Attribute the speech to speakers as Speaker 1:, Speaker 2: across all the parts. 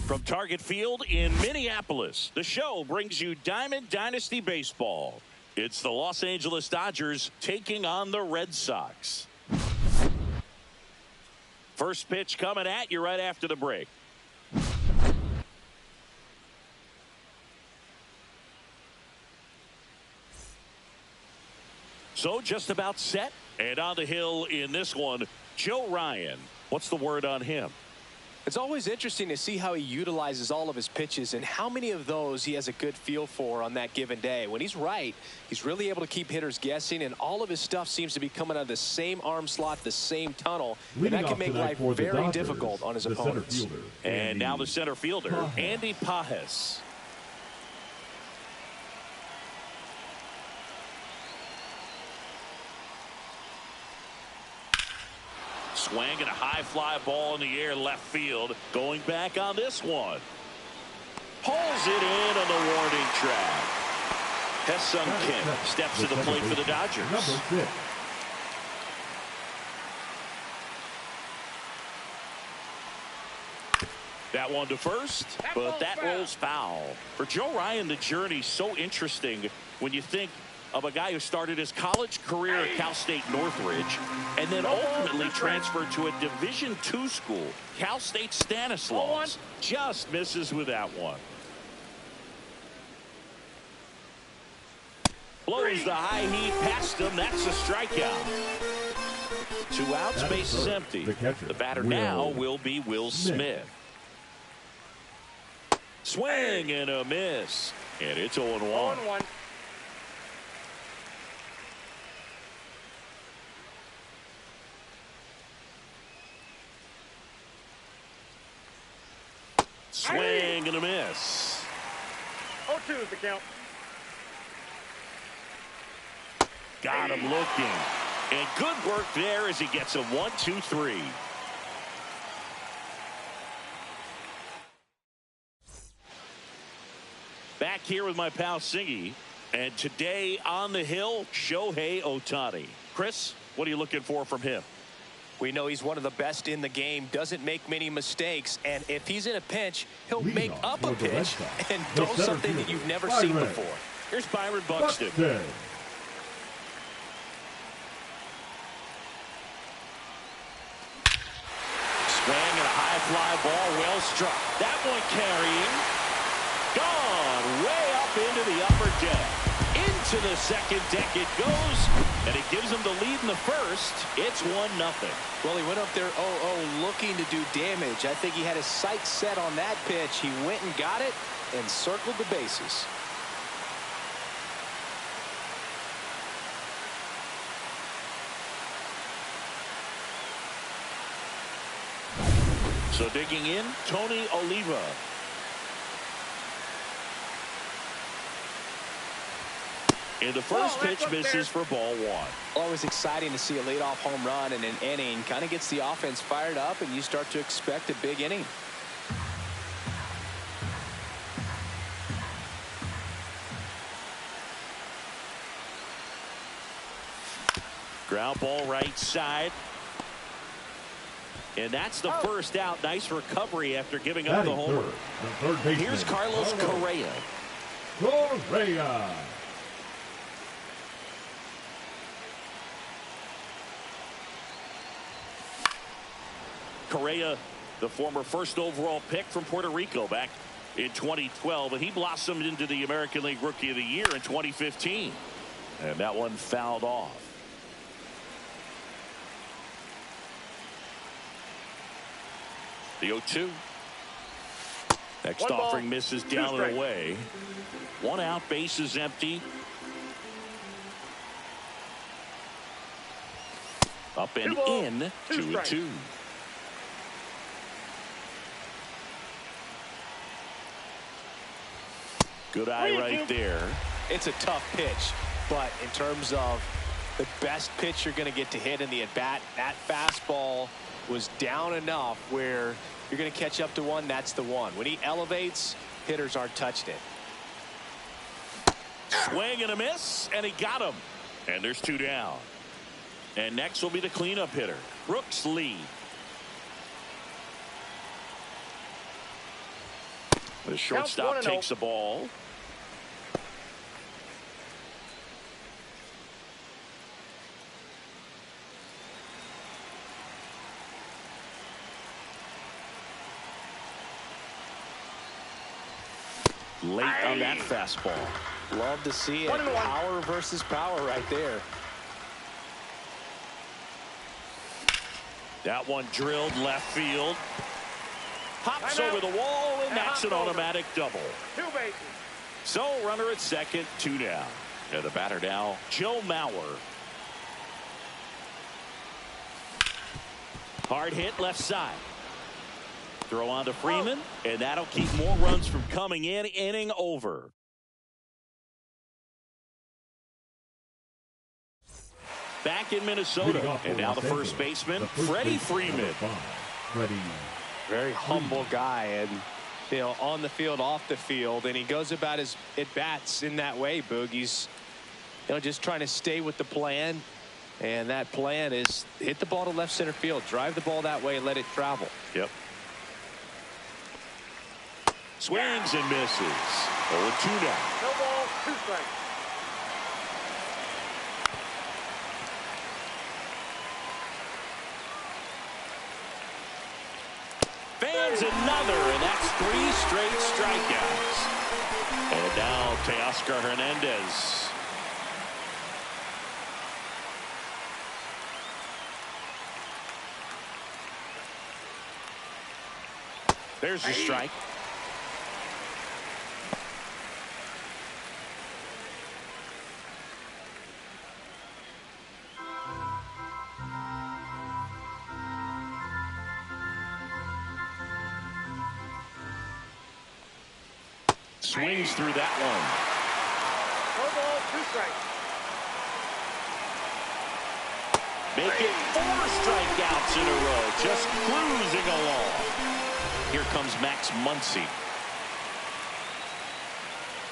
Speaker 1: From Target Field in Minneapolis, the show brings you Diamond Dynasty Baseball. It's the Los Angeles Dodgers taking on the Red Sox. First pitch coming at you right after the break. So just about set and on the hill in this one, Joe Ryan. What's the word on him?
Speaker 2: It's always interesting to see how he utilizes all of his pitches and how many of those he has a good feel for on that given day. When he's right, he's really able to keep hitters guessing, and all of his stuff seems to be coming out of the same arm slot, the same tunnel, and that can make life very difficult on his opponents.
Speaker 1: And now the center fielder, Andy Pajes. Swing and a high fly ball in the air left field. Going back on this one. Pulls it in on the warning track. Ha-Seong Kim steps to the plate for the Dodgers. That one to first, but that rolls foul. For Joe Ryan, the journey's so interesting when you think of a guy who started his college career at Cal State Northridge and then ultimately transferred to a Division II school, Cal State Stanislaus. Just misses with that one. Blows the high heat past him. That's a strikeout. 2 outs, base is empty. The batter now will be Will Smith. Swing and a miss. And it's 0-1. Swing and a miss.
Speaker 3: 0-2 is the count.
Speaker 1: Got him looking. And good work there as he gets a 1-2-3. Back here with my pal Singy. And today on the hill, Shohei Ohtani. Chris, what are you looking for from him?
Speaker 2: We know he's one of the best in the game, doesn't make many mistakes, and if he's in a pinch, he'll make up a pitch and throw something that you've never seen before.
Speaker 1: Here's Byron Buxton.
Speaker 4: Swing
Speaker 1: and a high fly ball, well struck. That one carrying. Gone way up into the upper deck. Into the second deck it goes, and it gives him the lead in the first. It's 1-0.
Speaker 2: Well, he went up there 0-0 looking to do damage. I think he had his sights set on that pitch. He went and got it and circled the bases.
Speaker 1: So digging in, Tony Oliva. And the first pitch misses for ball one.
Speaker 2: Always exciting to see a leadoff home run in an inning. Kind of gets the offense fired up, and you start to expect a big inning.
Speaker 1: Ground ball right side. And that's the first out. Nice recovery after giving up the homer. Here's Carlos Correa. Correa, the former first overall pick from Puerto Rico back in 2012, and he blossomed into the American League Rookie of the Year in 2015. And that one fouled off. The 0-2. Next offering misses down and away. One out, base is empty. Up and in, 2-2. Good eye right there.
Speaker 2: It's a tough pitch, but in terms of the best pitch you're going to get to hit in the at-bat, that fastball was down enough where you're going to catch up to one. That's the one. When he elevates, hitters aren't touching it.
Speaker 1: Swing and a miss, and he got him. And there's two down. And next will be the cleanup hitter, Brooks Lee. The shortstop takes the ball. Late on that fastball.
Speaker 2: Love to see it. Power versus power right there.
Speaker 1: That one drilled left field. Hops over the wall, and that's an automatic double.
Speaker 3: Two bases.
Speaker 1: So runner at second, two down. And the batter now, Joe Mauer. Hard hit left side. Throw on to Freeman, and that'll keep more runs from coming in. Inning over. Back in Minnesota, and now the first baseman, Freddie Freeman.
Speaker 2: Very humble guy, and you know, on the field, off the field, and he goes about his at-bats in that way, Boog. He's, you know, just trying to stay with the plan, and that plan is hit the ball to left center field, drive the ball that way, and let it travel.
Speaker 1: Yep. Swings and misses. 0-2 down.
Speaker 3: No ball, 2 strikes.
Speaker 1: Fans another, and that's 3 straight strikeouts. And now Teoscar Hernandez. There's the strike. Swings through that one.
Speaker 3: No ball, 2 strikes.
Speaker 1: Make it 4 strikeouts in a row. Just cruising along. Here comes Max Muncy.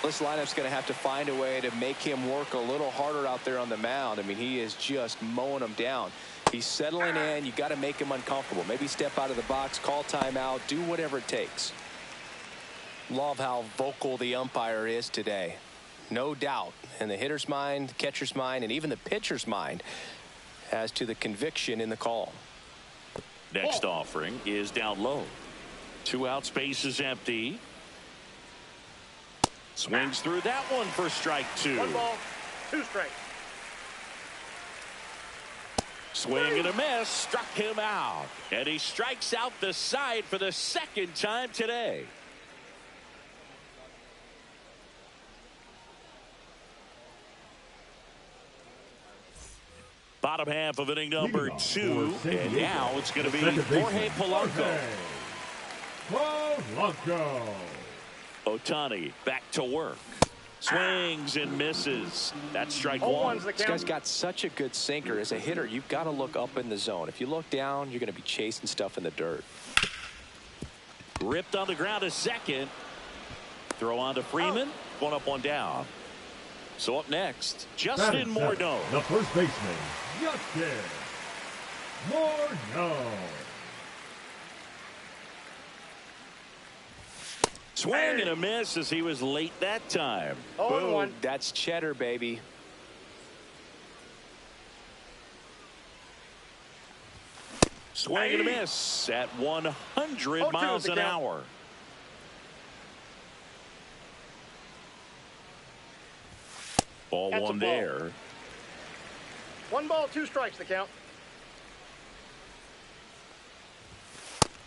Speaker 2: This lineup's going to have to find a way to make him work a little harder out there on the mound. I mean, he is just mowing him down. He's settling in. You got to make him uncomfortable. Maybe step out of the box, call timeout, do whatever it takes. Love how vocal the umpire is today. No doubt in the hitter's mind, catcher's mind, and even the pitcher's mind as to the conviction in the call.
Speaker 1: Next offering is down low. 2 out, space is empty. Swings through that one for strike 2.
Speaker 3: 1 ball, 2 strikes.
Speaker 1: Swing and a miss, struck him out. And he strikes out the side for the 2nd time today. Bottom half of inning number 2. And now it's going to be Jorge Polanco. Ohtani back to work. Swings and misses. That's strike 1.
Speaker 2: This guy's got such a good sinker. As a hitter, you've got to look up in the zone. If you look down, you're going to be chasing stuff in the dirt.
Speaker 1: Ripped on the ground a second. Throw on to Freeman. 1 up, 1 down. So up next, Justin Morneau.
Speaker 4: The first baseman, Justin Morneau.
Speaker 1: Swing and a miss as he was late that time.
Speaker 3: 0-1.
Speaker 2: That's cheddar, baby.
Speaker 1: Swing and a miss at 100 miles an hour. Ball
Speaker 3: That's
Speaker 1: 1
Speaker 3: a ball.
Speaker 1: there.
Speaker 3: 1 ball, 2 strikes the count.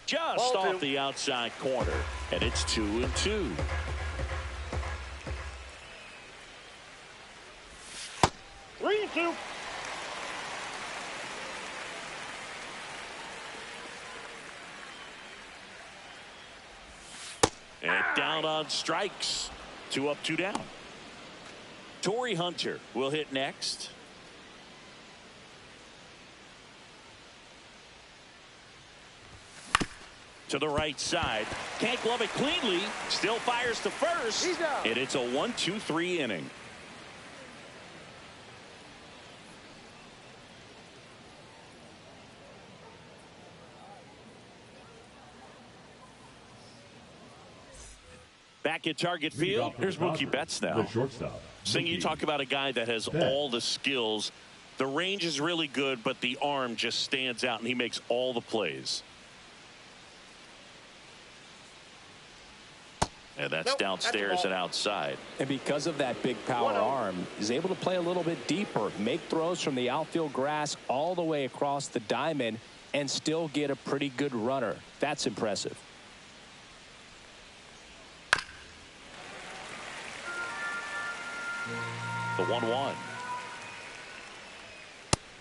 Speaker 1: Just
Speaker 3: Ball
Speaker 1: off
Speaker 3: 2.
Speaker 1: the outside corner. And it's 2-2.
Speaker 3: Three and 2.
Speaker 1: And down on strikes. 2 up, 2 down. Torrey Hunter will hit next. To the right side. Can't glove it cleanly. Still fires to first.
Speaker 3: He's out.
Speaker 1: And it's a 1-2-3 inning. Back at target field. Here's Mookie Betts now.
Speaker 4: The shortstop.
Speaker 1: Sing, you talk about a guy that has all the skills. The range is really good, but the arm just stands out, and he makes all the plays. And that's downstairs and outside.
Speaker 2: And because of that big power
Speaker 3: 1-0.
Speaker 2: arm, he's able to play a little bit deeper, make throws from the outfield grass all the way across the diamond, and still get a pretty good runner. That's impressive.
Speaker 1: The 1-1.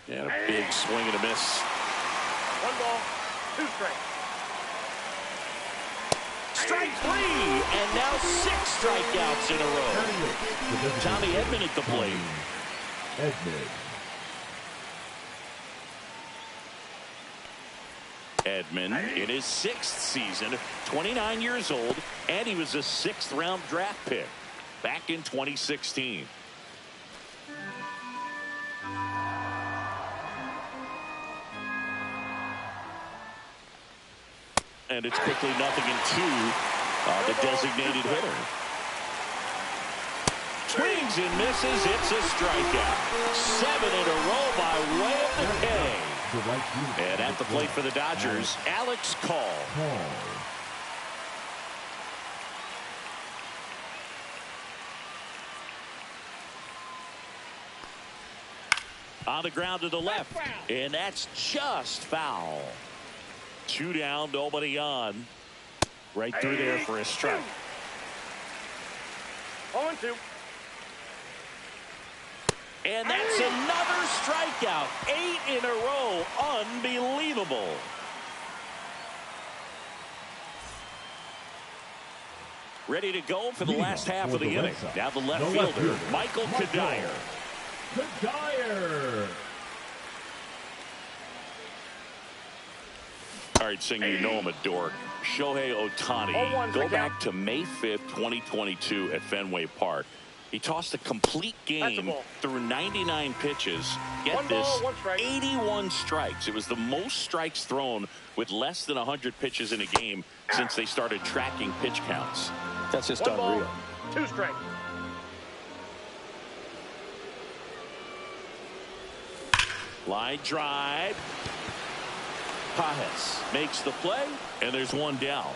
Speaker 1: And a big swing and a miss.
Speaker 3: 1 ball, 2 strikes.
Speaker 1: Strike 3, and now 6 strikeouts in a row. Tommy Edman at the plate. Edman in his 6th season, 29 years old, and he was a 6th round draft pick back in 2016. And it's quickly 0-2 the designated hitter. Swings and misses. It's a strikeout. 7 in a row by way of the K. And at the plate for the Dodgers, Alex Call. On the ground to the left. And that's just foul. 2 down, nobody on. Right through there for a strike.
Speaker 3: 0-2.
Speaker 1: And that's another strikeout. 8 in a row. Unbelievable. Ready to go for the last half of the inning. Now the left fielder, Michael Kadire. All right, Singer, you know I'm a dork. Shohei
Speaker 3: 0-1
Speaker 1: Ohtani. Go
Speaker 3: the
Speaker 1: back
Speaker 3: count.
Speaker 1: to May 5th, 2022 at Fenway Park. He tossed a complete game through 99 pitches. Get
Speaker 3: 1
Speaker 1: this,
Speaker 3: ball, 1 strike.
Speaker 1: 81 strikes. It was the most strikes thrown with less than 100 pitches in a game since they started tracking pitch counts.
Speaker 2: That's just
Speaker 3: 1
Speaker 2: unreal.
Speaker 3: ball, 2 strikes.
Speaker 1: Line drive. Pajes makes the play, and there's one down.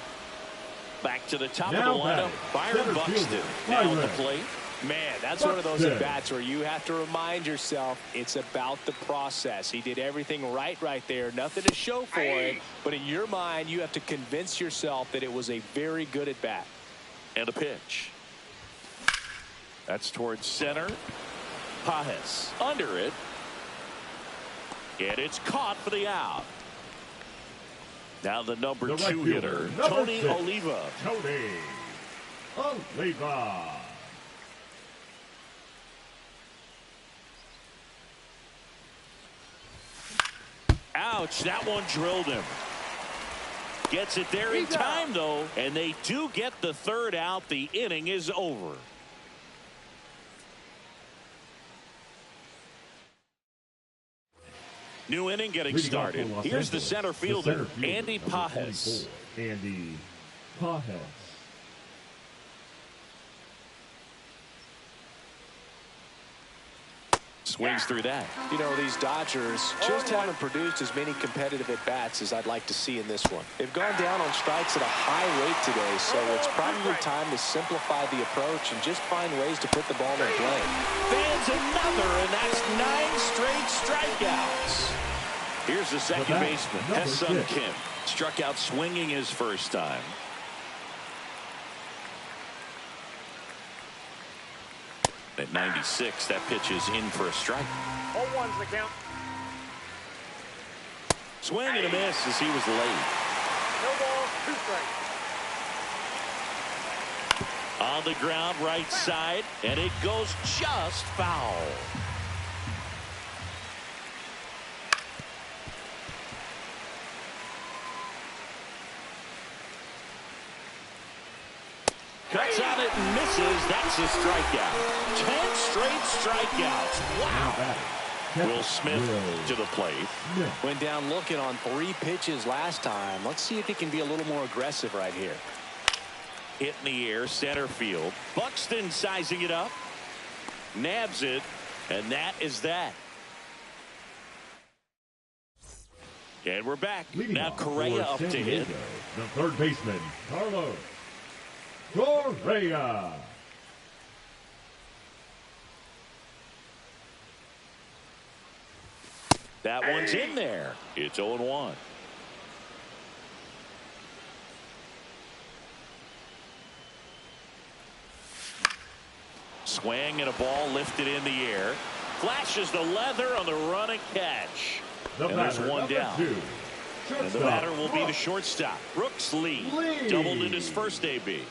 Speaker 1: Back to the top
Speaker 4: Now
Speaker 1: of the lineup,
Speaker 4: batting,
Speaker 1: Byron
Speaker 4: center
Speaker 1: Buxton
Speaker 4: fielder,
Speaker 1: now at the
Speaker 4: Byron.
Speaker 1: plate.
Speaker 2: Man, that's one of those
Speaker 4: Buxton.
Speaker 2: at-bats where you have to remind yourself it's about the process. He did everything right there. Nothing to show for it. But in your mind, you have to convince yourself that it was a very good at-bat.
Speaker 1: And a pitch. That's towards center. Pajes under it. And it's caught for the out. Now the number
Speaker 4: The right
Speaker 1: 2
Speaker 4: fielder,
Speaker 1: hitter,
Speaker 4: number
Speaker 1: Tony
Speaker 4: 6,
Speaker 1: Oliva.
Speaker 4: Tony Oliva.
Speaker 1: Ouch, that one drilled him. Gets it there in time, though, and they do get the 3rd out. The inning is over. New inning getting
Speaker 4: Leading off
Speaker 1: started.
Speaker 4: for Los
Speaker 1: Here's the
Speaker 4: Angeles,
Speaker 1: center fielder, Andy
Speaker 4: number
Speaker 1: Pajes.
Speaker 4: 24, Andy Pajes.
Speaker 1: Swings through that.
Speaker 2: You know, these Dodgers just haven't produced as many competitive at-bats as I'd like to see in this one. They've gone down on strikes at a high rate today, so it's probably time to simplify the approach and just find ways to put the ball in play.
Speaker 1: Fans another, and that's 9 straight strikeouts. Here's the second baseman,
Speaker 4: number
Speaker 1: Hessun
Speaker 4: 6.
Speaker 1: Kim. Struck out swinging his first time. At 96, that pitch is in for a strike.
Speaker 3: 0-1's the count.
Speaker 1: Swing and a miss as he was late.
Speaker 3: No ball, 2 strikes.
Speaker 1: On the ground, right side, and it goes just foul. Cuts on it and misses. That's a strikeout. 10 straight strikeouts. Wow. Will Smith to the plate.
Speaker 2: Went down looking on 3 pitches last time. Let's see if he can be a little more aggressive right here.
Speaker 1: Hit in the air, center field. Buxton sizing it up. Nabs it, and that is that. And we're back.
Speaker 4: Leading
Speaker 1: Now
Speaker 4: off
Speaker 1: Correa
Speaker 4: for
Speaker 1: up
Speaker 4: San
Speaker 1: to hit.
Speaker 4: Diego, the 3rd baseman, Carlos Correa.
Speaker 1: That one's in there. It's 0-1. Swing and a ball lifted in the air. Flashes the leather on the run and catch.
Speaker 4: The
Speaker 1: And there's
Speaker 4: batter,
Speaker 1: one
Speaker 4: number
Speaker 1: down.
Speaker 4: 2.
Speaker 1: And the batter will be the shortstop, Brooks Lee. Doubled in his first AB.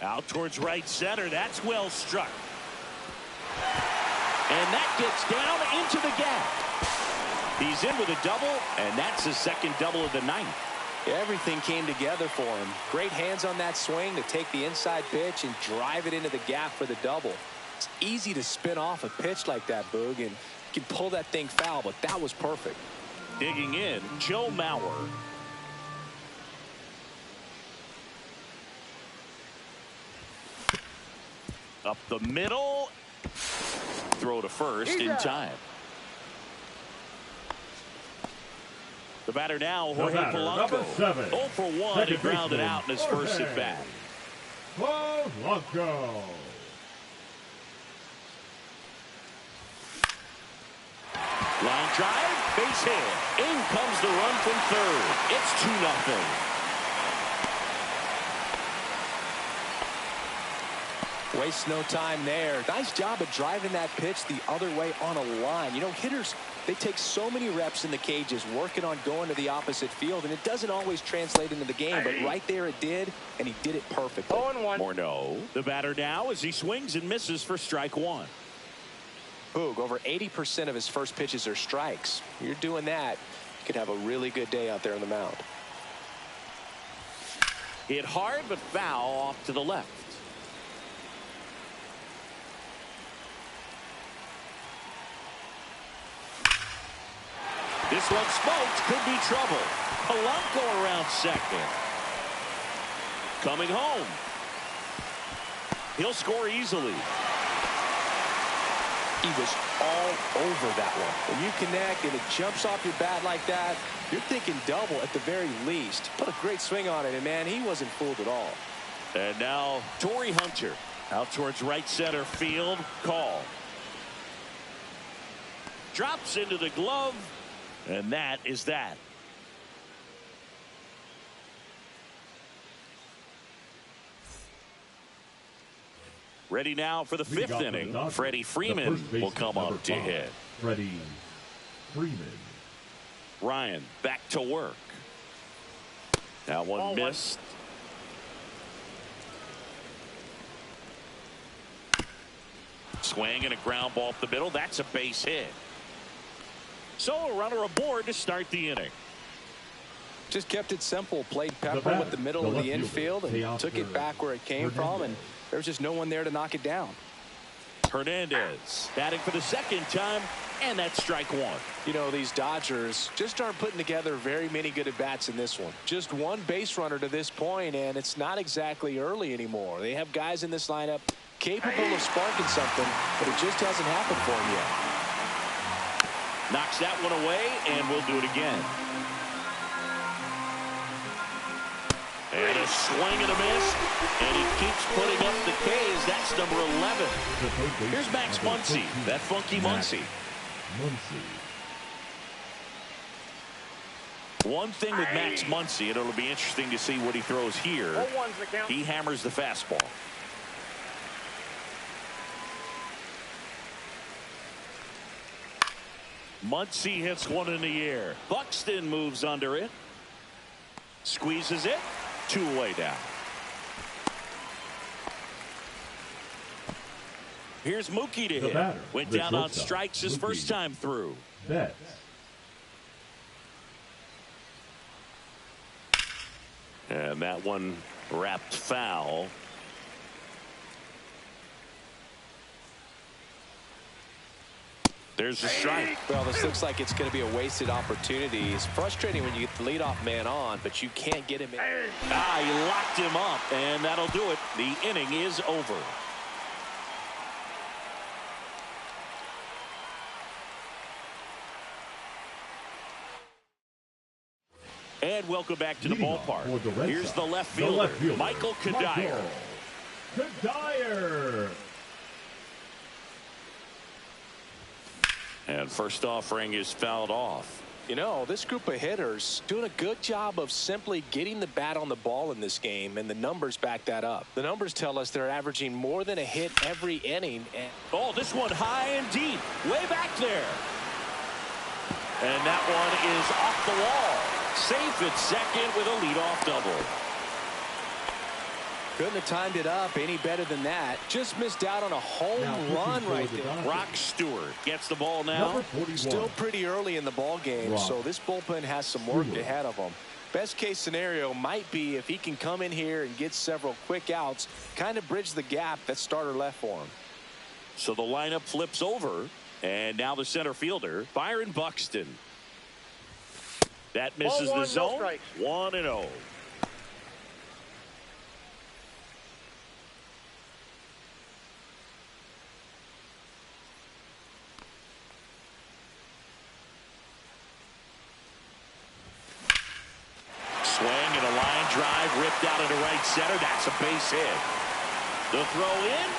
Speaker 1: Out towards right center. That's well struck. And that gets down into the gap. He's in with a double, and that's his second double of the night.
Speaker 2: Everything came together for him. Great hands on that swing to take the inside pitch and drive it into the gap for the double. It's easy to spin off a pitch like that, Boog, and you can pull that thing foul, but that was perfect.
Speaker 1: Digging in, Joe Mauer. Up the middle. Throw to first in time. The batter now, Jorge Polanco.
Speaker 4: 7.
Speaker 1: 0 for 1. He grounded out in his first at bat.
Speaker 4: Polanco.
Speaker 1: Line drive, base hit. In comes the run from third. It's 2-0.
Speaker 2: Waste no time there. Nice job of driving that pitch the other way on a line. You know, hitters, they take so many reps in the cages working on going to the opposite field, and it doesn't always translate into the game, but right there it did, and he did it perfectly.
Speaker 3: 0-1.
Speaker 1: Morneau, the batter now as he swings and misses for strike 1.
Speaker 2: Poog. Over 80% of his first pitches are strikes. You're doing that, you could have a really good day out there on the mound.
Speaker 1: Hit hard, but foul off to the left. This one smoked, could be trouble. Polanco around second. Coming home. He'll score easily.
Speaker 2: He was all over that one. When you connect and it jumps off your bat like that, you're thinking double at the very least. Put a great swing on it, and man, he wasn't fooled at all.
Speaker 1: And now Torrey Hunter out towards right center field. Call. Drops into the glove, and that is that. Ready now for the fifth inning. Freddie Freeman will come up to hit.
Speaker 4: Freddie Freeman.
Speaker 1: Ryan back to work. That one missed. Swing and a ground ball up the middle. That's a base hit. So a runner aboard to start the inning.
Speaker 2: Just kept it simple. Played pepper with the middle of the infield and took it back where it came from, and there was just no one there to knock it down.
Speaker 1: Hernandez batting for the second time, and that's strike one.
Speaker 2: You know, these Dodgers just aren't putting together very many good at-bats in this one. Just one base runner to this point, and it's not exactly early anymore. They have guys in this lineup capable of sparking something, but it just hasn't happened for them yet.
Speaker 1: Knocks that one away, and we'll do it again. And a swing and a miss, and he keeps putting up the K's. That's number 11. Here's Max Muncy, that funky Muncy. One thing with Max Muncy, and it'll be interesting to see what he throws here. He hammers the fastball. Muncy hits one in the air. Buxton moves under it. Squeezes it. Two-way down. Here's Mookie to hit. Went down on strikes his first time through. And that one wrapped foul. There's a strike.
Speaker 2: Well, this looks like it's going to be a wasted opportunity. It's frustrating when you get the leadoff man on, but you can't get him in.
Speaker 1: He locked him up, and that'll do it. The inning is over. And welcome back to the ballpark. Here's the left fielder, Michael Kadire. And first offering is fouled off.
Speaker 2: You know, this group of hitters doing a good job of simply getting the bat on the ball in this game, and the numbers back that up. The numbers tell us they're averaging more than a hit every inning. And
Speaker 1: oh, this one high and deep, way back there. And that one is off the wall. Safe at second with a leadoff double.
Speaker 2: Couldn't have timed it up any better than that. Just missed out on a home run right there.
Speaker 1: Brock Stewart gets the ball now.
Speaker 2: Still pretty early in the ball game, so this bullpen has some work ahead of them. Best case scenario might be if he can come in here and get several quick outs, kind of bridge the gap that starter left for him.
Speaker 1: So the lineup flips over, and now the center fielder, Byron Buxton. That misses the zone. 1-0. Swing and a line drive ripped out into right center. That's a base hit. The throw in.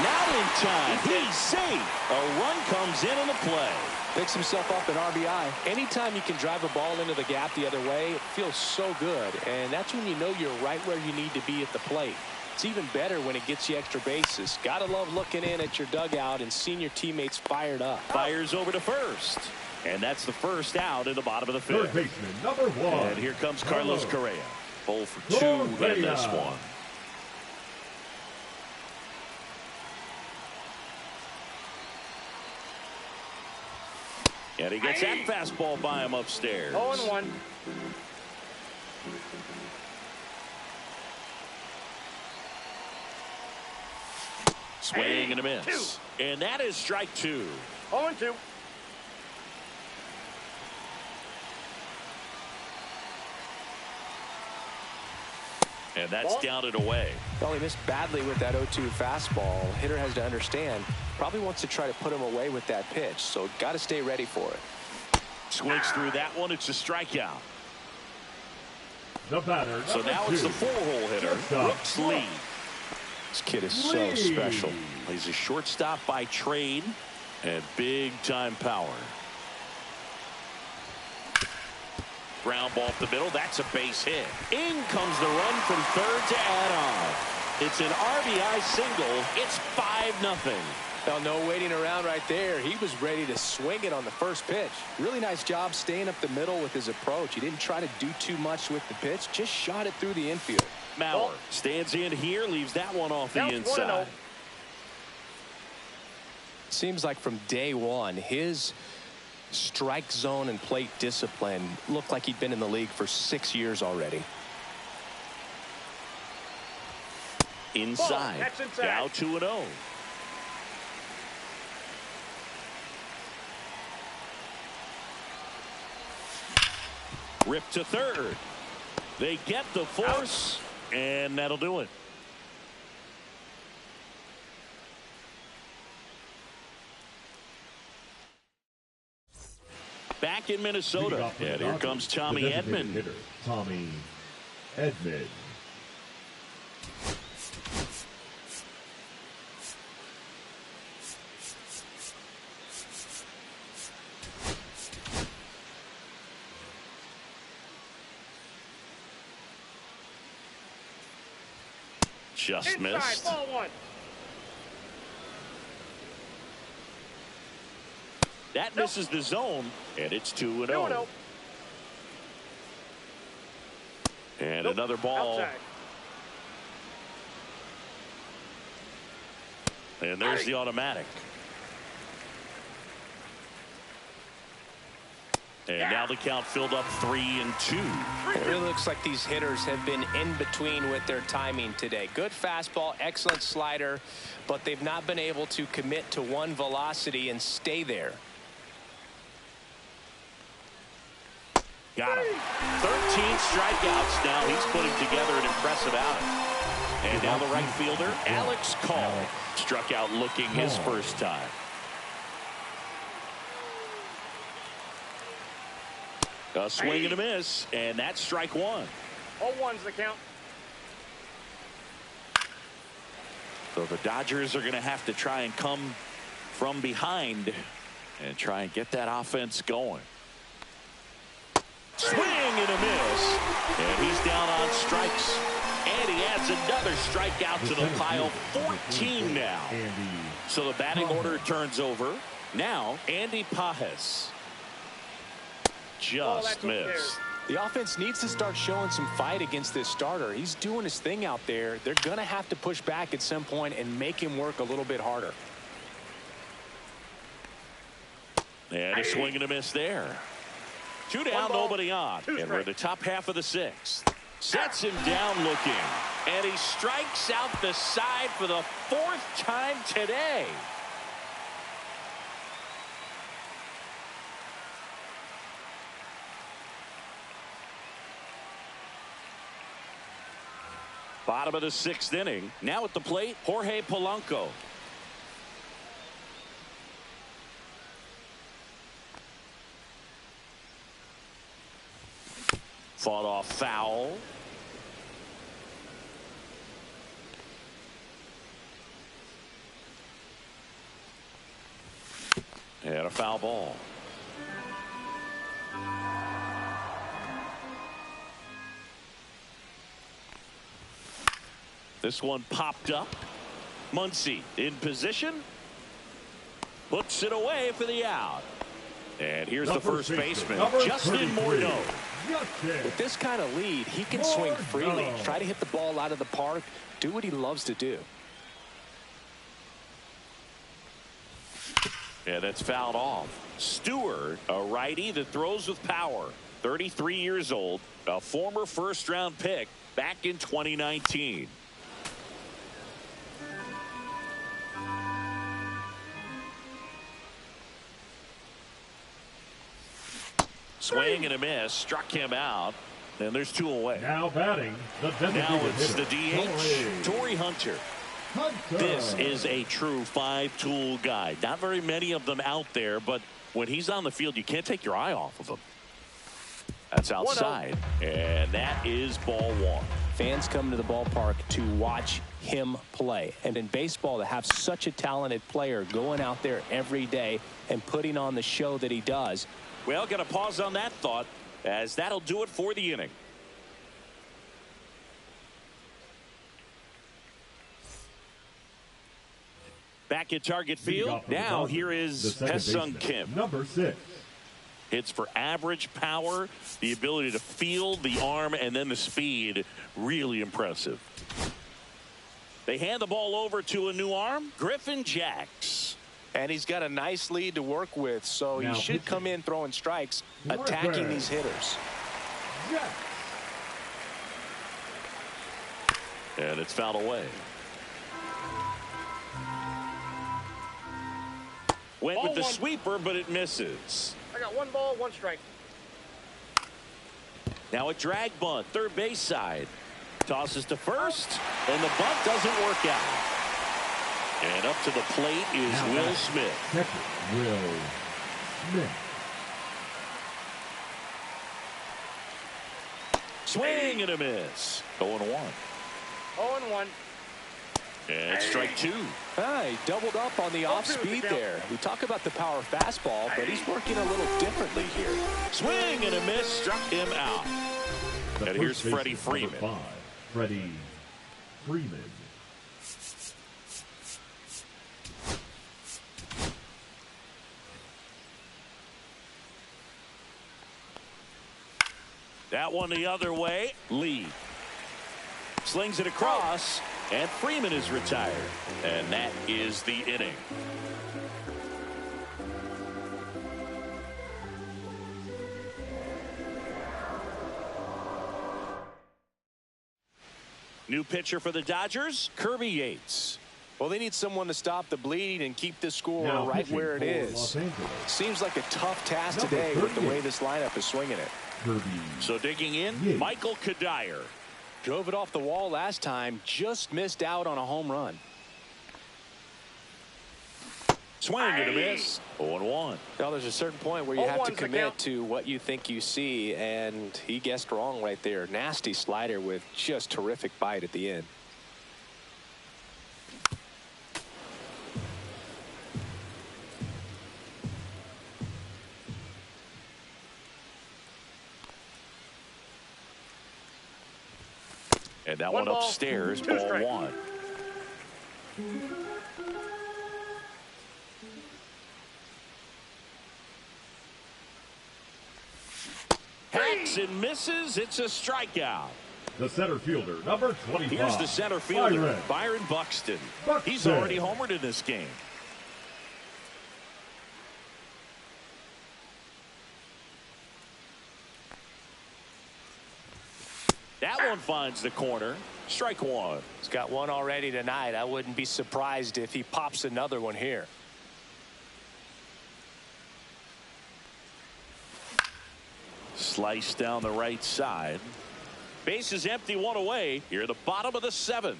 Speaker 1: Not in time. He's safe. A run comes in on the play.
Speaker 2: Picks himself up an RBI. Anytime you can drive a ball into the gap the other way, it feels so good. And that's when you know you're right where you need to be at the plate. It's even better when it gets you extra bases. Gotta love looking in at your dugout and seeing your teammates fired up.
Speaker 1: Fires over to first. And that's the first out in the bottom of the fifth.
Speaker 4: Third baseman, number 1.
Speaker 1: And here comes Carlos Correa. 0 for 2 in this one. And he gets that fastball by him upstairs.
Speaker 3: 0-1.
Speaker 1: Swing and a miss. And that is strike 2.
Speaker 3: 0-2.
Speaker 1: And that's down and away.
Speaker 2: Well, he missed badly with that 0-2 fastball. Hitter has to understand, probably wants to try to put him away with that pitch, so got to stay ready for it.
Speaker 1: Swings through that one. It's a strikeout.
Speaker 4: The batter.
Speaker 1: So now it's the 4-hole hitter, Brooks Lee.
Speaker 2: This kid is so special.
Speaker 1: He's a shortstop by trade and big-time power. Ground ball up the middle. That's a base hit. In comes the run from third to add on. It's an RBI single. It's 5-0.
Speaker 2: Well, no waiting around right there. He was ready to swing it on the first pitch. Really nice job staying up the middle with his approach. He didn't try to do too much with the pitch. Just shot it through the infield.
Speaker 1: Mauer stands in here, leaves that one off the inside.
Speaker 2: Seems like from day one, his strike zone and plate discipline looked like he'd been in the league for 6 years already.
Speaker 1: Inside. Now 2-0. Rip to third. They get the force, and that'll do it. Back in Minnesota, and here comes Tommy Edman.
Speaker 4: Tommy Edman.
Speaker 1: Just missed.
Speaker 3: Ball 1.
Speaker 1: That misses the zone, and it's 2-0.
Speaker 3: 2-0.
Speaker 1: And another ball.
Speaker 3: Outside.
Speaker 1: And there's the automatic. And now the count filled up 3-2.
Speaker 2: It really looks like these hitters have been in between with their timing today. Good fastball, excellent slider, but they've not been able to commit to one velocity and stay there.
Speaker 1: Got him. 13 strikeouts now. He's putting together an impressive outing. And now the right fielder, Alex Call, struck out looking his first time. A swing and a miss, and that's strike 1.
Speaker 3: 0-1's the count.
Speaker 1: So the Dodgers are going to have to try and come from behind and try and get that offense going. Swing and a miss, and he's down on strikes. And he adds another strikeout to the pile. 14 now. So the batting order turns over. Now Andy Pajes. Just missed.
Speaker 2: The offense needs to start showing some fight against this starter. He's doing his thing out there. They're going to have to push back at some point and make him work a little bit harder.
Speaker 1: And a swing and a miss there. 2 down, nobody on. And we're in the top half of the 6th. Sets him down looking. And he strikes out the side for the 4th time today. Bottom of the 6th inning. Now at the plate, Jorge Polanco. Fought off foul. And a foul ball. This one popped up. Muncy in position. Puts it away for the out. And here's the first baseman, Justin Morneau.
Speaker 2: With this kind of lead, he can swing freely, try to hit the ball out of the park, do what he loves to do.
Speaker 1: Yeah, that's fouled off. Stewart, a righty that throws with power. 33 years old, a former first-round pick back in 2019. Swing and a miss, struck him out, and there's 2 away.
Speaker 4: Now batting, the
Speaker 1: now it's the
Speaker 4: hitter,
Speaker 1: DH, Torrey Hunter. This is a true 5-tool guy. Not very many of them out there, but when he's on the field, you can't take your eye off of him. That's outside, and that is ball 1.
Speaker 2: Fans come to the ballpark to watch him play. And in baseball, to have such a talented player going out there every day and putting on the show that he does.
Speaker 1: Well, got to pause on that thought, as that'll do it for the inning. Back at Target Field. Now here is Ha-Seong Kim.
Speaker 4: Number 6.
Speaker 1: Hits for average power, the ability to field, the arm, and then the speed. Really impressive. They hand the ball over to a new arm, Griffin Jacks.
Speaker 2: And he's got a nice lead to work with, so he should come in throwing strikes, attacking these hitters.
Speaker 1: And it's fouled away. Went with the sweeper, but it misses.
Speaker 3: I got 1 ball, 1 strike.
Speaker 1: Now a drag bunt, third base side. Tosses to first, and the bunt doesn't work out. And up to the plate is Will Smith.
Speaker 4: Will Smith.
Speaker 1: Swing and a miss. 0-1.
Speaker 3: 0-1.
Speaker 1: And strike 2.
Speaker 2: He doubled up on the off speed there. We talk about the power fastball, but he's working a little differently here.
Speaker 1: Swing and a miss, struck him out. And here's Freddie Freeman.
Speaker 4: 5, Freddie Freeman.
Speaker 1: That one the other way. Lee slings it across, and Freeman is retired. And that is the inning. New pitcher for the Dodgers, Kirby Yates.
Speaker 2: Well, they need someone to stop the bleeding and keep this score
Speaker 4: Now
Speaker 2: right where it
Speaker 4: Los
Speaker 2: is. Seems like a tough task today with the way this lineup is swinging it.
Speaker 1: So digging in, Michael Kadire.
Speaker 2: Drove it off the wall last time, just missed out on a home run.
Speaker 1: Swing and a miss. 0-1.
Speaker 2: Well, there's a certain point where you have to commit to what you think you see, and he guessed wrong right there. Nasty slider with just terrific bite at the end.
Speaker 1: And that one upstairs, ball 1. Hacks and misses. It's a strikeout.
Speaker 4: The center fielder, number 25.
Speaker 1: Here's the center fielder, Byron Buxton. He's already homered in this game. That one finds the corner. Strike 1.
Speaker 2: He's got one already tonight. I wouldn't be surprised if he pops another one here.
Speaker 1: Slice down the right side. Base is empty, 1 away. Here at the bottom of the 7th.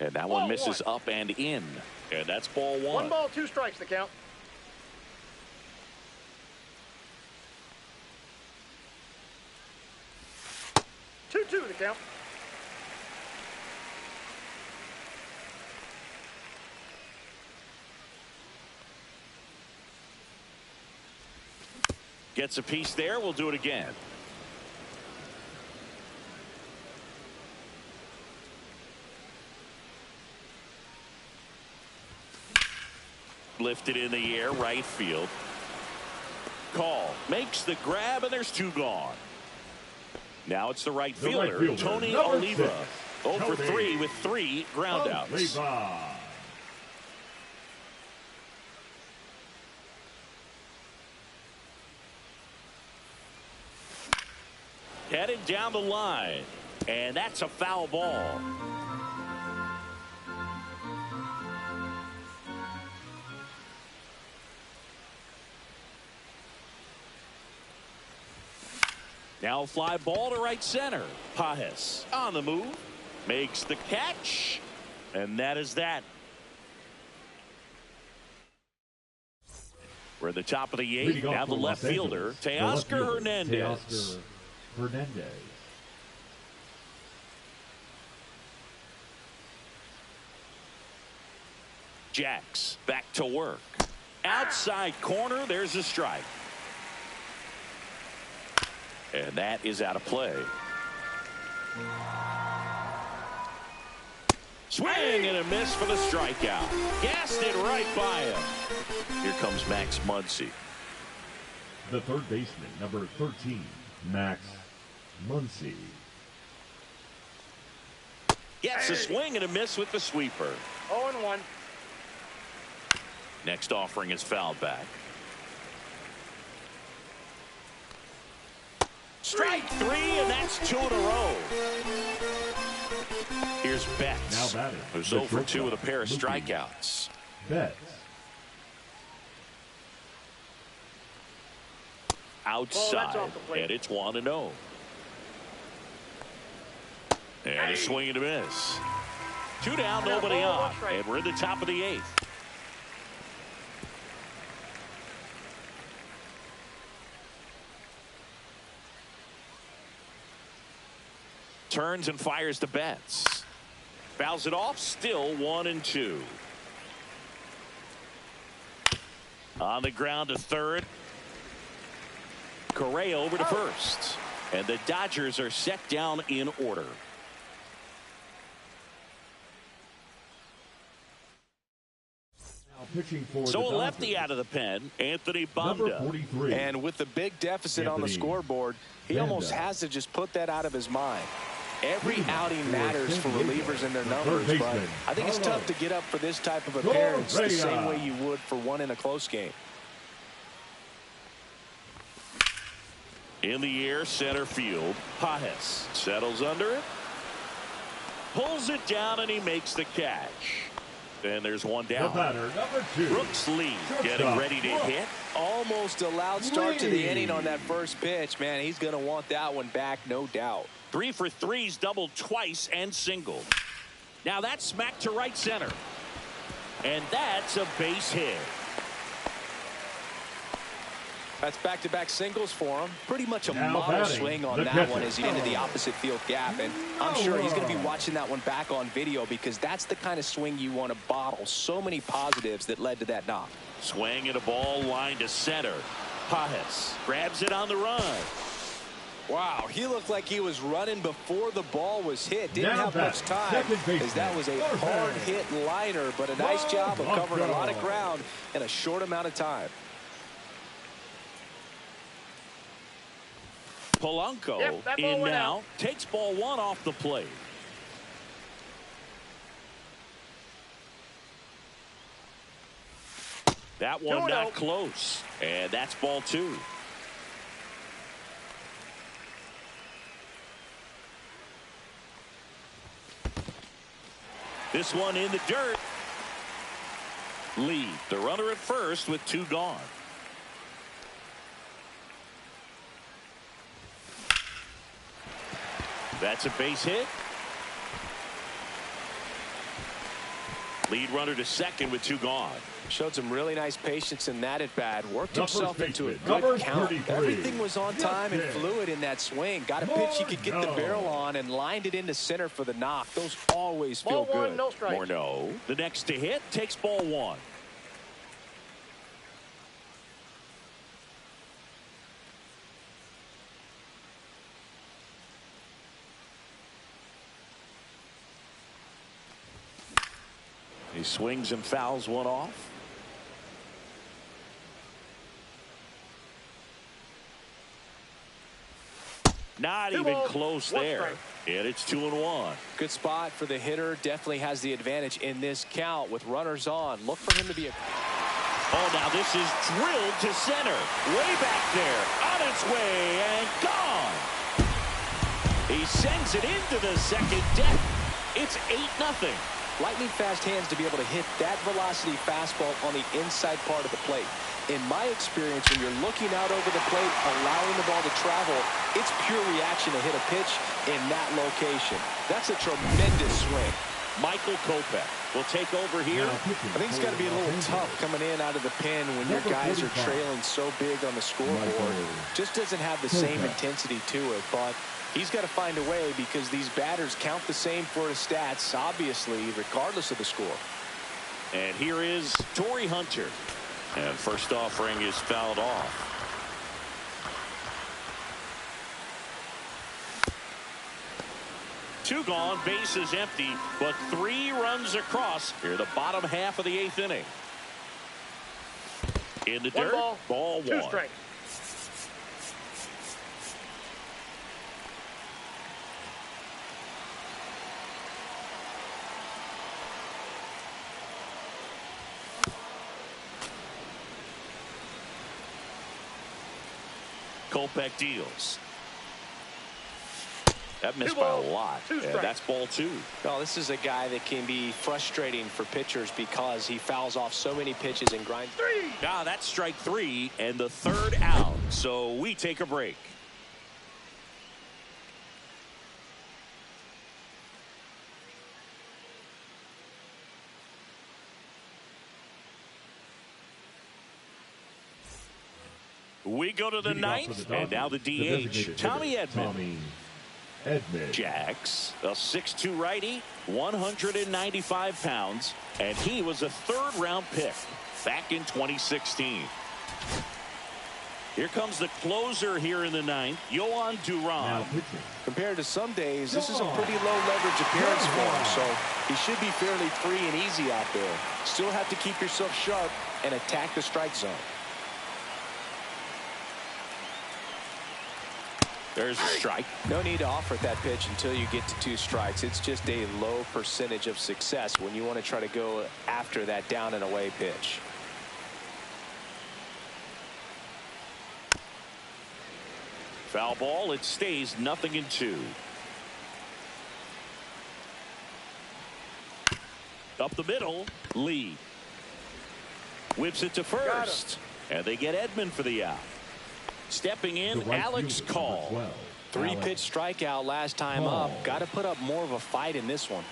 Speaker 1: And that one misses up and in. And that's ball 1.
Speaker 3: 1 ball, 2 strikes the count. Two the count.
Speaker 1: Gets a piece there. We'll do it again. Lifted in the air, right field. Call. Makes the grab, and there's 2 gone. Now it's the right fielder, Tony Oliva. 0 for 3 with 3 groundouts. Headed down the line, and that's a foul ball. Now fly ball to right center. Pajes on the move, makes the catch, and that is that. We're at the top of the 8th. Now the left fielder, Teoscar Hernandez. Jacks back to work. Outside corner, there's a strike. And that is out of play. Swing and a miss for the strikeout. Gassed it right by him. Here comes Max Muncy.
Speaker 4: The third baseman, number 13, Max Muncy.
Speaker 1: Gets a swing and a miss with the sweeper.
Speaker 3: 0-1.
Speaker 1: Next offering is fouled back. Strike 3, and that's 2 in a row. Here's Betts, who's 0 for 2 with a pair of strikeouts.
Speaker 4: Betts.
Speaker 1: Outside, and it's 1-0. And a swing and a miss. 2 down, nobody on, and we're in the top of the 8th. Turns and fires to Betts. Fouls it off, still 1-2. On the ground to third. Correa over to first. And the Dodgers are set down in order. So a lefty out of the pen, Anthony Banda.
Speaker 2: And with the big deficit on the scoreboard, he almost has to just put that out of his mind. Every outing matters for relievers and their numbers, but I think it's tough to get up for this type of appearance the same way you would for one in a close game.
Speaker 1: In the air, center field, Pajes settles under it, pulls it down, and he makes the catch. And there's one down.
Speaker 4: The batter, number 2.
Speaker 1: Brooks Lee getting ready to hit.
Speaker 2: Almost a loud start to the inning on that first pitch. Man, he's going to want that one back, no doubt.
Speaker 1: 3 for 3's doubled twice and singled. Now that's smacked to right center. And that's a base hit.
Speaker 2: That's back-to-back singles for him. Pretty much a model swing on that one as he into the opposite field gap. And I'm sure he's going to be watching that one back on video because that's the kind of swing you want to bottle. So many positives that led to that knock.
Speaker 1: Swing and a ball line to center. Pajes grabs it on the run.
Speaker 2: Wow, he looked like he was running before the ball was hit. Didn't have much time as that was a hard-hit liner, but a nice job of covering a lot of ground in a short amount of time.
Speaker 1: Polanco in now, takes ball 1 off the plate. That one not close, and that's ball 2. This one in the dirt. Lee, the runner at first with 2 gone. That's a base hit. Lead runner to second with 2 gone.
Speaker 2: Showed some really nice patience in that at bat. Worked himself into a good count. Everything was on time and fluid in that swing. Got a pitch he could get the barrel on and lined it into center for the knock. Those always feel good.
Speaker 1: Morneau, the next to hit, takes ball 1. He swings and fouls one off. Not
Speaker 3: Two
Speaker 1: even
Speaker 3: balls,
Speaker 1: close
Speaker 3: one
Speaker 1: there.
Speaker 3: strike.
Speaker 1: And it's 2-1.
Speaker 2: Good spot for the hitter. Definitely has the advantage in this count with runners on. Look for him to be a...
Speaker 1: Oh, now this is drilled to center. Way back there. On its way and gone. He sends it into the second deck. It's 8-0.
Speaker 2: Lightning fast hands to be able to hit that velocity fastball on the inside part of the plate. In my experience, when you're looking out over the plate, allowing the ball to travel, it's pure reaction to hit a pitch in that location. That's a tremendous swing.
Speaker 1: Michael Kopech will take over here.
Speaker 2: I think it's got to be a little tough coming in out of the pen when your guys are trailing so big on the scoreboard. Just doesn't have the same intensity to it, but he's got to find a way because these batters count the same for his stats, obviously, regardless of the score.
Speaker 1: And here is Torrey Hunter. And first offering is fouled off. Two gone, bases empty, but 3 runs across here the bottom half of the 8th inning. In the dirt, ball
Speaker 3: 2
Speaker 1: 1.
Speaker 3: strikes.
Speaker 1: Kopech deals. That missed by a lot. And that's ball 2.
Speaker 2: Well, this is a guy that can be frustrating for pitchers because he fouls off so many pitches and grinds.
Speaker 3: 3.
Speaker 1: Ah, that's strike 3 and the 3rd out. So we take a break. We go to the 9th, and now the DH, Tommy Edman. Jax, a 6'2 righty, 195 pounds, and he was a 3rd-round pick back in 2016. Here comes the closer here in the 9th, Yohan Duran.
Speaker 2: Compared to some days, this is a pretty low leverage appearance for him, so he should be fairly free and easy out there. Still have to keep yourself sharp and attack the strike zone.
Speaker 1: There's a strike.
Speaker 2: No need to offer that pitch until you get to 2 strikes. It's just a low percentage of success when you want to try to go after that down and away pitch.
Speaker 1: Foul ball. It stays 0-2. Up the middle, Lee whips it to first, and they get Edman for the out. Stepping in, Alex Call.
Speaker 2: 3-pitch strikeout last time up. Got to put up more of a fight in this one.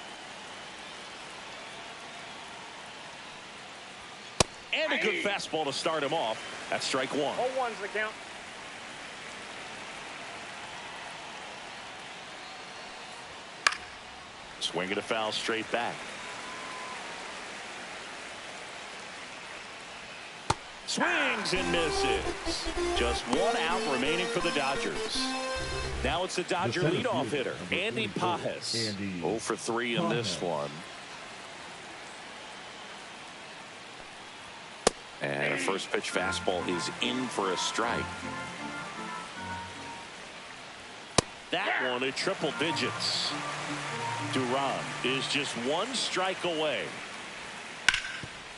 Speaker 1: And a good fastball to start him off. That's strike 1.
Speaker 3: 0-1's the count.
Speaker 1: Swinging a foul straight back. Swings and misses. Just 1 out remaining for the Dodgers. Now it's the Dodger leadoff hitter, Andy Pages. 0 for 3 in this one. And a first pitch fastball is in for a strike. That one at triple digits. Duran is just 1 strike away.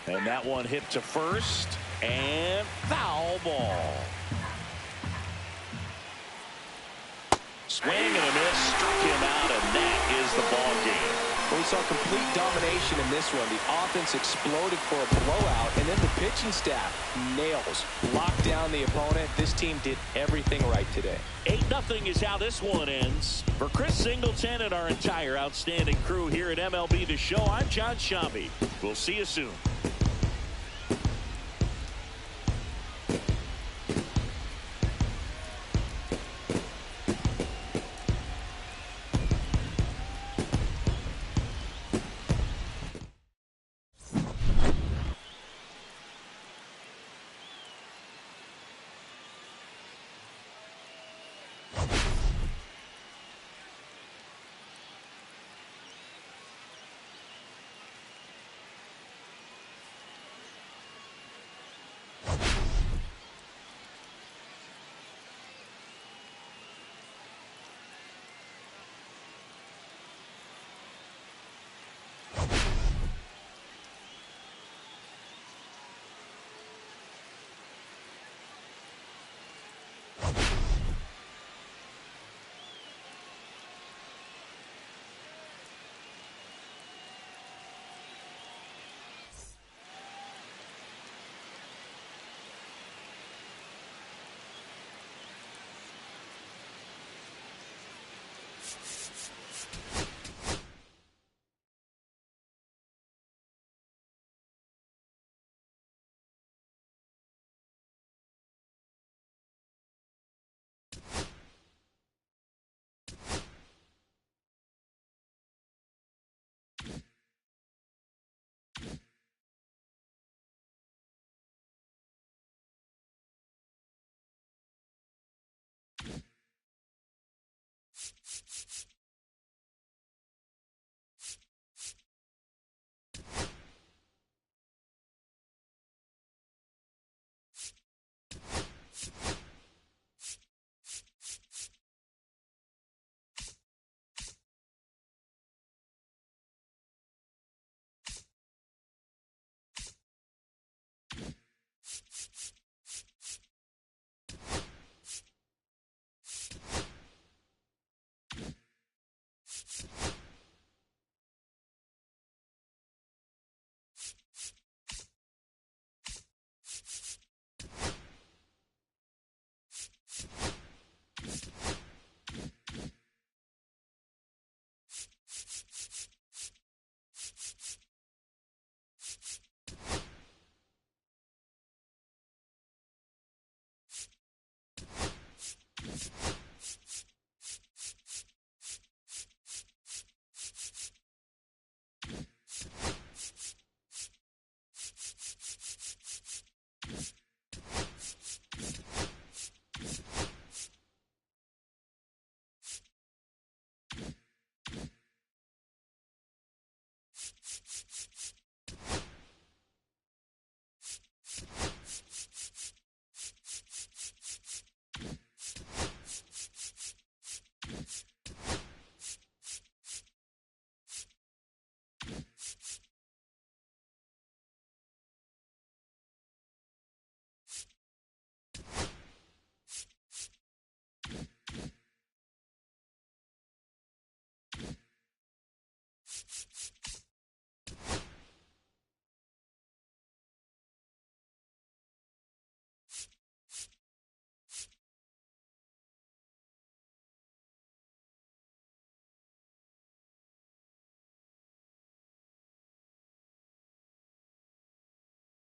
Speaker 1: And that one hit to first. And foul ball. Swing and a miss. Struck him out, and that is the ball game.
Speaker 2: Well, we saw complete domination in this one. The offense exploded for a blowout, and then the pitching staff nails. Locked down the opponent. This team did everything right today.
Speaker 1: 8-0 is how this one ends. For Chris Singleton and our entire outstanding crew here at MLB The Show, I'm John Shambi. We'll see you soon.